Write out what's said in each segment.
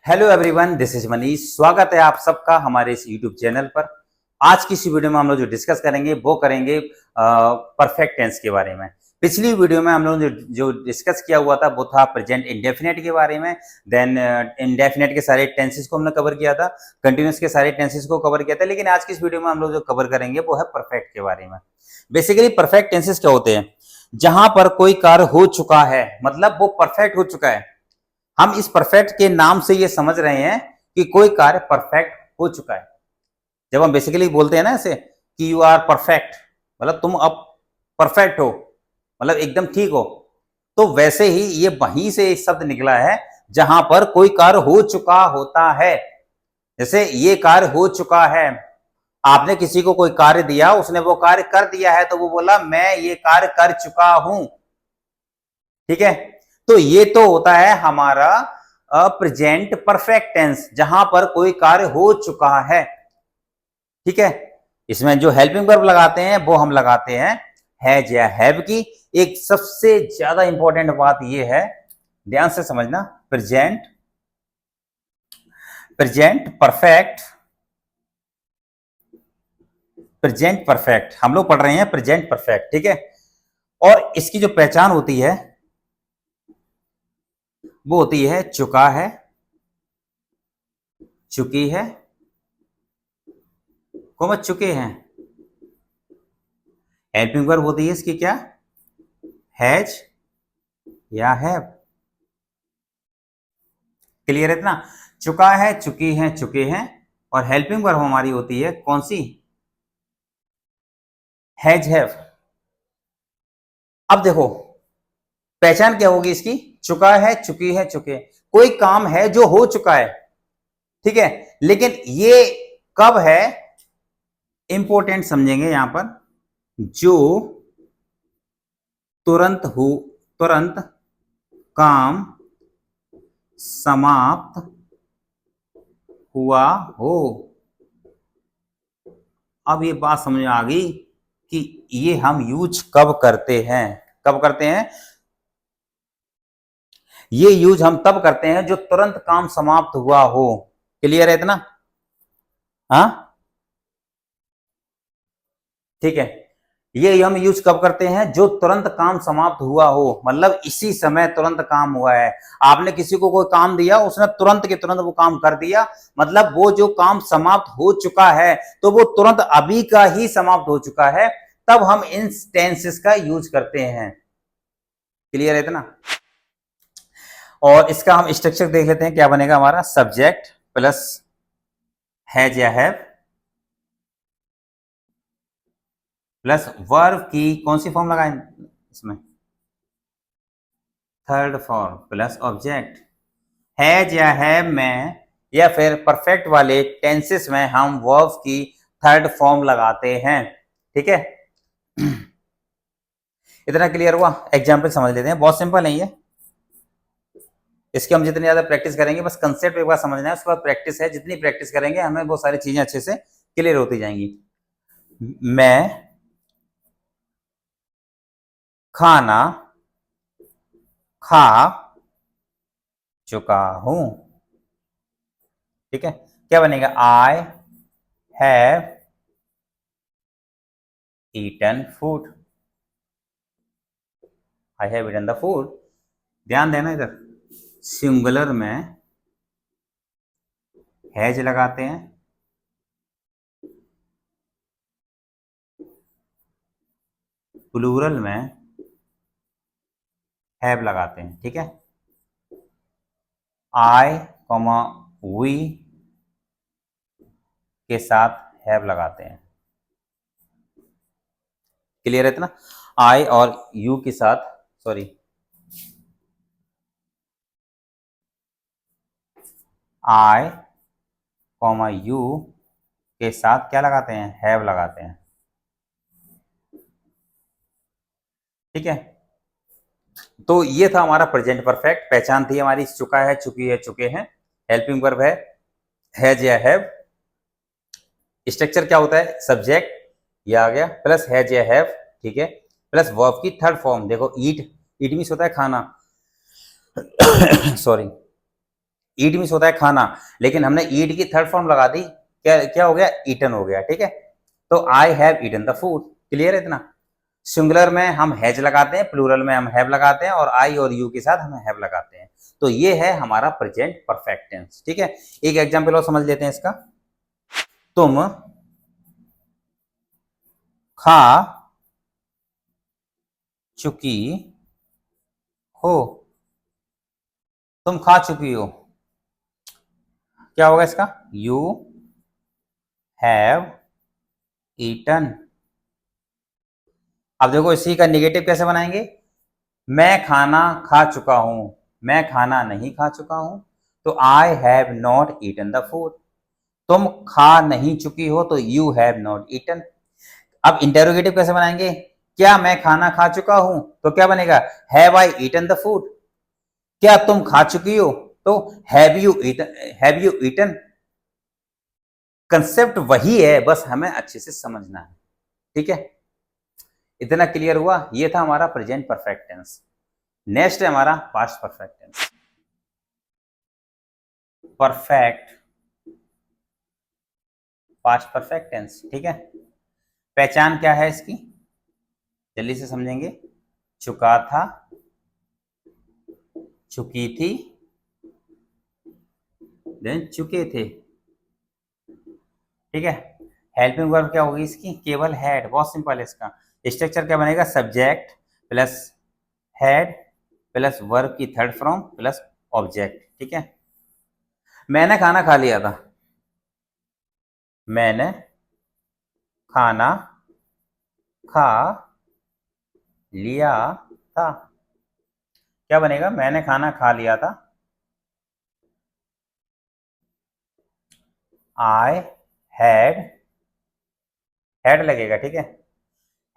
Hello everyone, this is Manish. स्वागत है आप सबका हमारे इस यूट्यूब चैनल पर। आज की इस वीडियो में हम लोग जो डिस्कस करेंगे वो करेंगे परफेक्ट टेंस के बारे में। पिछली वीडियो में हम लोग जो डिस्कस किया हुआ था वो था प्रेजेंट इंडेफिनेट के बारे में। देन इंडेफिनेट के सारे टेंसेस को हमने कवर किया था, कंटिन्यूस के सारे टेंसेस को कवर किया था। लेकिन आज की इस वीडियो में हम लोग जो कवर करेंगे वो है परफेक्ट के बारे में। बेसिकली परफेक्ट टेंसेस क्या होते हैं? जहां पर कोई कार्य हो चुका है, मतलब वो परफेक्ट हो चुका है। हम इस परफेक्ट के नाम से ये समझ रहे हैं कि कोई कार्य परफेक्ट हो चुका है। जब हम बेसिकली बोलते हैं ना ऐसे कि यू आर परफेक्ट, मतलब तुम अब परफेक्ट हो, मतलब एकदम ठीक हो, तो वैसे ही ये वहीं से एक शब्द निकला है जहां पर कोई कार्य हो चुका होता है। जैसे ये कार्य हो चुका है, आपने किसी को कोई कार्य दिया, उसने वो कार्य कर दिया है तो वो बोला मैं ये कार्य कर चुका हूं। ठीक है, तो ये तो होता है हमारा प्रेजेंट परफेक्ट टेंस, जहां पर कोई कार्य हो चुका है। ठीक है, इसमें जो हेल्पिंग वर्ब लगाते हैं वो हम लगाते हैं हैज या हैव की। एक सबसे ज्यादा इंपॉर्टेंट बात यह है, ध्यान से समझना, प्रेजेंट परफेक्ट, प्रेजेंट परफेक्ट हम लोग पढ़ रहे हैं प्रेजेंट परफेक्ट। ठीक है, और इसकी जो पहचान होती है वो होती है चुका है, चुकी है, कोमा चुके हैं। हेल्पिंग वर्ब होती है इसकी क्या? हैज या हैव। क्लियर है इतना? चुका है, चुकी है, चुके हैं। और हेल्पिंग वर्ब हमारी होती है कौन सी? Has have. अब देखो पहचान क्या होगी इसकी? चुका है, चुकी है, चुके। कोई काम है जो हो चुका है, ठीक है, लेकिन ये कब है इंपॉर्टेंट समझेंगे यहां पर। जो तुरंत काम समाप्त हुआ हो। अब ये बात समझ में आ गई कि ये हम यूज कब करते हैं। कब करते हैं? ये यूज हम तब करते हैं जो तुरंत काम समाप्त हुआ हो। क्लियर है इतना? हाँ, ठीक है। ये हम यूज कब करते हैं? जो तुरंत काम समाप्त हुआ हो, मतलब इसी समय तुरंत काम हुआ है। आपने किसी को कोई काम दिया, उसने तुरंत के तुरंत वो काम कर दिया, मतलब वो जो काम समाप्त हो चुका है तो वो तुरंत अभी का ही समाप्त हो चुका है, तब हम इन टेंसेस का यूज करते हैं। क्लियर है इतना? और इसका हम स्ट्रक्चर देख लेते हैं, क्या बनेगा हमारा। सब्जेक्ट प्लस हैज या हैव प्लस वर्ब की कौन सी फॉर्म लगाएं इसमें? Third form plus object. Has या हैव में या फिर परफेक्ट वाले टेंसेस में हम वर्ब की थर्ड फॉर्म लगाते हैं। ठीक है, इतना क्लियर हुआ? एग्जाम्पल समझ लेते हैं, बहुत सिंपल है ये। इसकी हम जितनी ज्यादा प्रैक्टिस करेंगे, बस कंसेप्ट एक बार समझना है, उसके बाद प्रैक्टिस है। जितनी प्रैक्टिस करेंगे हमें वो सारी चीजें अच्छे से क्लियर होती जाएंगी। मैं खाना खा चुका हूं। ठीक है, क्या बनेगा? I have eaten food. I have eaten the food. ध्यान देना इधर, सिंगुलर में हैज लगाते हैं, प्लूरल में हैव लगाते हैं। ठीक है, आई कॉमा वी के साथ हैव लगाते हैं। क्लियर है इतना? आई और यू के साथ, सॉरी, आई कॉमा यू के साथ क्या लगाते हैं? हैव लगाते हैं। ठीक है, तो ये था हमारा प्रेजेंट परफेक्ट। पहचान थी हमारी चुका है, चुकी है, चुके हैं। हेल्पिंग वर्ब है हैज या हैव। स्ट्रक्चर क्या होता है? सब्जेक्ट, ये आ गया, प्लस हैज या हैव। ठीक है, प्लस वर्ब की थर्ड फॉर्म। देखो ईट, ईट मीन्स होता है खाना सॉरी, ईट मीन्स होता है खाना, लेकिन हमने ईट की थर्ड फॉर्म लगा दी, क्या क्या हो गया, ईटन हो गया। ठीक है, तो I have eaten the food. Clear है इतना? सिंगुलर में हम हैज लगाते हैं, प्लूरल में हम हैव लगाते हैं, और आई और यू के साथ हम हैव लगाते हैं। तो ये है हमारा प्रेजेंट परफेक्ट टेंस। ठीक है, एक एग्जांपल और समझ लेते हैं इसका। तुम खा चुकी हो। तुम खा चुकी हो, क्या होगा इसका, यू हैव ईटन। अब देखो इसी का निगेटिव कैसे बनाएंगे, मैं खाना खा चुका हूं, मैं खाना नहीं खा चुका हूं, तो I have not eaten the food. तुम खा नहीं चुकी हो, तो यू हैव नॉट ईटन। अब इंटेरोगेटिव कैसे बनाएंगे, क्या मैं खाना खा चुका हूं, तो क्या बनेगा, have I eaten the food. क्या तुम खा चुकी हो, तो have you eaten, have you eaten. Concept वही है, बस हमें अच्छे से समझना है। ठीक है, इतना क्लियर हुआ? ये था हमारा प्रेजेंट परफेक्ट टेंस। नेक्स्ट है हमारा past perfect tense. Perfect past perfect tense. ठीक है, पहचान क्या है इसकी, जल्दी से समझेंगे। चुका था, चुकी थी, देन चुके थे। ठीक है, हेल्पिंग वर्ब क्या होगी इसकी, केवल हैड। बहुत सिंपल है इसका स्ट्रक्चर, क्या बनेगा, subject plus had plus verb की थर्ड फॉर्म प्लस ऑब्जेक्ट। ठीक है, मैंने खाना खा लिया था, मैंने खाना खा लिया था, क्या बनेगा, मैंने खाना खा लिया था, आई हैड, हैड लगेगा। ठीक है,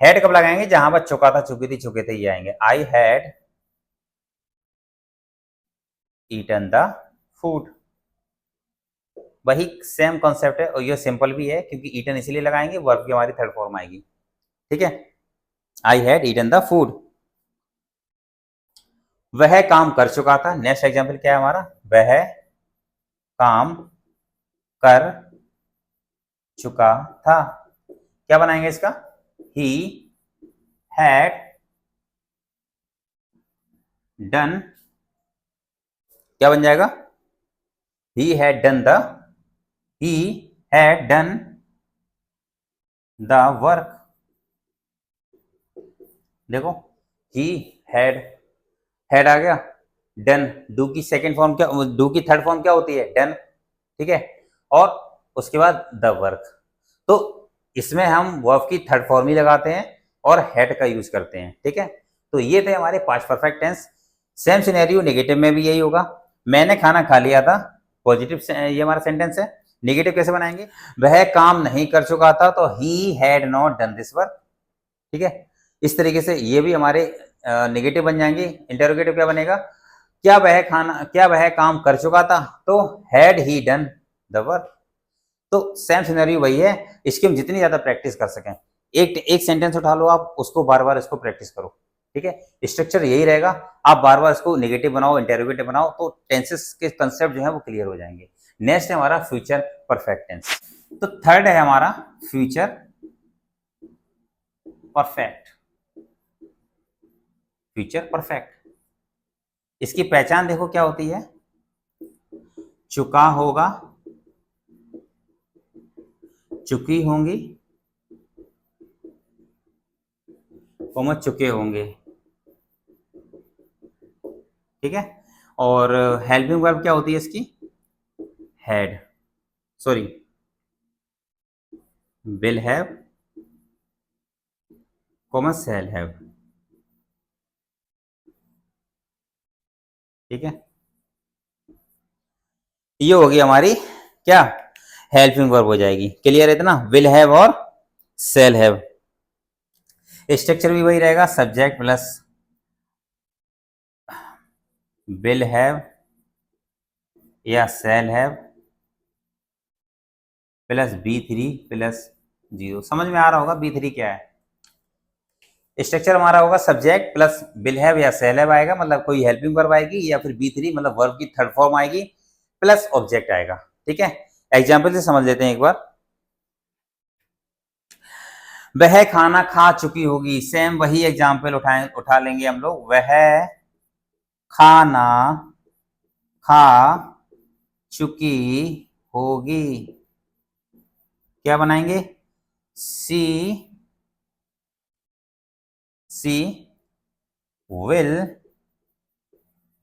हैड कब लगाएंगे, जहां पर चुका था, चुकी थी, चुके थे, ये आएंगे। I had eaten the food. वही सेम कॉन्सेप्ट है, और ये सिंपल भी है, क्योंकि ईटन इसलिए लगाएंगे, वर्ब की हमारी थर्ड फॉर्म आएगी। ठीक है, I had eaten the food, वह काम कर चुका था। नेक्स्ट एग्जाम्पल क्या है हमारा, वह काम कर चुका था, क्या बनाएंगे इसका, ही हैड डन, क्या बन जाएगा, he had done the, he had done the work. देखो, ही हैड आ गया, डन, डू की सेकंड फॉर्म क्या, डू की थर्ड फॉर्म क्या होती है, डन। ठीक है, और उसके बाद द वर्क। तो इसमें हम वर्ब की थर्ड फॉर्म ही लगाते हैं और हेड का यूज करते हैं। ठीक है, तो ये थे हमारे past perfect tense. Same scenario negative में भी यही होगा, मैंने खाना खा लिया था, पॉजिटिव ये हमारा सेंटेंस है। नेगेटिव कैसे बनाएंगे, वह काम नहीं कर चुका था, तो he had not done this work. ठीक है, इस तरीके से ये भी हमारे नेगेटिव बन जाएंगे। इंटरोगेटिव क्या बनेगा, क्या वह काम कर चुका था, तो had he done the work. तो सेम सिनेरियो वही है, इसकी हम जितनी ज्यादा प्रैक्टिस कर सकें, एक सेंटेंस उठा लो आप, उसको बार बार इसको प्रैक्टिस करो। ठीक है, स्ट्रक्चर यही रहेगा, आप बार बार इसको नेगेटिव बनाओ, इंटेरोगेटिव बनाओ, तो टेंसेस के कंसेप्ट जो है वो क्लियर हो जाएंगे। नेक्स्ट है हमारा फ्यूचर परफेक्ट टेंस। तो थर्ड है हमारा फ्यूचर परफेक्ट। फ्यूचर परफेक्ट, इसकी पहचान देखो क्या होती है, चुका होगा, चुकी होंगी, चुके होंगे। ठीक है, और हेल्पिंग वर्ब क्या होती है इसकी, had, sorry, will have, shall have. ठीक है, ये होगी हमारी क्या, हेल्पिंग वर्ब हो जाएगी। क्लियर है इतना, विल हैव और शैल हैव। स्ट्रक्चर भी वही रहेगा, सब्जेक्ट प्लस विल हैव या shall have plus B3 plus 0। समझ में आ रहा होगा B3 क्या है। स्ट्रक्चर हमारा होगा सब्जेक्ट प्लस विल हैव या शैल हैव आएगा, मतलब कोई हेल्पिंग वर्ब आएगी, या फिर B3 मतलब वर्ब की थर्ड फॉर्म आएगी, प्लस ऑब्जेक्ट आएगा। ठीक है, एग्जाम्पल से समझ लेते हैं एक बार। वह खाना खा चुकी होगी, सेम वही एग्जाम्पल उठा लेंगे हम लोग। वह खाना खा चुकी होगी, क्या बनाएंगे? She will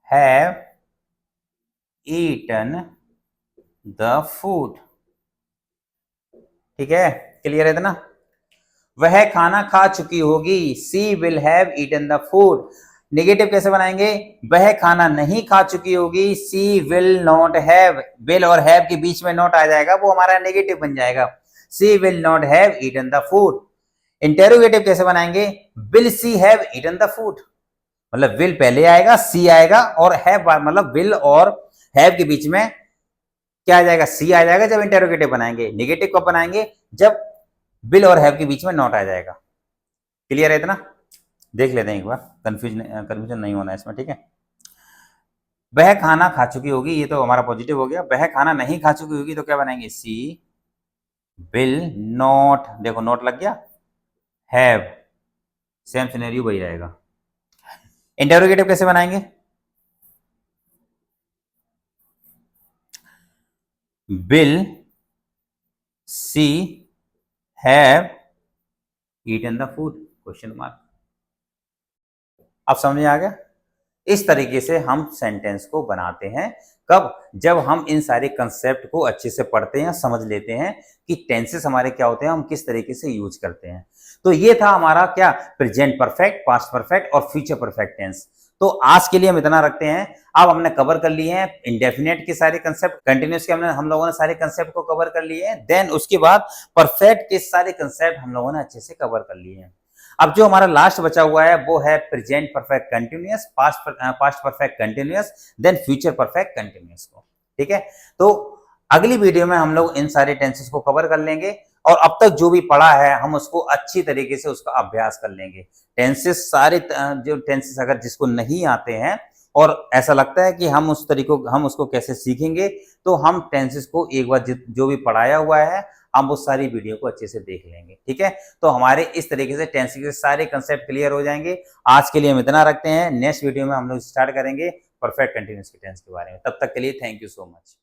have eaten the food. ठीक है, क्लियर है इतना? वह खाना खा चुकी होगी, she will have eaten the food. Negative कैसे बनाएंगे? वह खाना नहीं खा चुकी होगी, she will not have. Will और हैव के बीच में नॉट आ जाएगा, वो हमारा नेगेटिव बन जाएगा। She will not have eaten the food. Interrogative कैसे बनाएंगे? Will she have eaten the food, मतलब विल पहले आएगा, सी आएगा, और हैव मतलब विल और हैव के बीच में क्या आ जाएगा? सी आ जाएगा जब इंटेरोगेटिव बनाएंगे। नेगेटिव कब बनाएंगे? जब विल और हैव के बीच में नॉट आ जाएगा। क्लियर है इतना? देख लेते हैं एक बार, कंफ्यूजन नहीं होना इसमें। ठीक है, वह खाना खा चुकी होगी, ये तो हमारा पॉजिटिव हो गया। वह खाना नहीं खा चुकी होगी तो क्या बनाएंगे? सी विल नॉट, देखो नॉट लग गया, हैव, सेम सिनेरियो वही रहेगा। इंटेरोगेटिव कैसे बनाएंगे? Will she have eaten the food, question mark. अब समझ में आ गया? इस तरीके से हम सेंटेंस को बनाते हैं। कब? जब हम इन सारे कंसेप्ट को अच्छे से पढ़ते हैं, समझ लेते हैं कि टेंसेस हमारे क्या होते हैं, हम किस तरीके से यूज करते हैं। तो ये था हमारा क्या? प्रेजेंट परफेक्ट, पास्ट परफेक्ट और फ्यूचर परफेक्ट टेंस। तो आज के लिए हम इतना रखते हैं। अब हमने कवर कर लिए हैं इंडेफिनेट के सारे कंसेप्ट, कंटिन्यूस के हम लोगों ने सारे कंसेप्ट को कवर कर लिए हैं। देन उसके बाद परफेक्ट के सारे कंसेप्ट हम लोगों ने अच्छे से कवर कर लिए हैं। अब जो हमारा लास्ट बचा हुआ है वो है present perfect continuous, past perfect continuous, then future perfect continuous को। ठीक है, तो अगली वीडियो में हम लोग इन सारे टेंसेस को कवर कर लेंगे और अब तक जो भी पढ़ा है हम उसको अच्छी तरीके से उसका अभ्यास कर लेंगे। टेंसेस सारे जो टेंसेस अगर जिसको नहीं आते हैं और ऐसा लगता है कि हम उसको कैसे सीखेंगे, तो हम टेंसेस को एक बार जो भी पढ़ाया हुआ है हम उस सारी वीडियो को अच्छे से देख लेंगे। ठीक है, तो हमारे इस तरीके से टेंस के सारे कंसेप्ट क्लियर हो जाएंगे। आज के लिए हम इतना रखते हैं, नेक्स्ट वीडियो में हम लोग स्टार्ट करेंगे परफेक्ट कंटिन्यूअस के टेंस के बारे में। तब तक के लिए थैंक यू सो मच।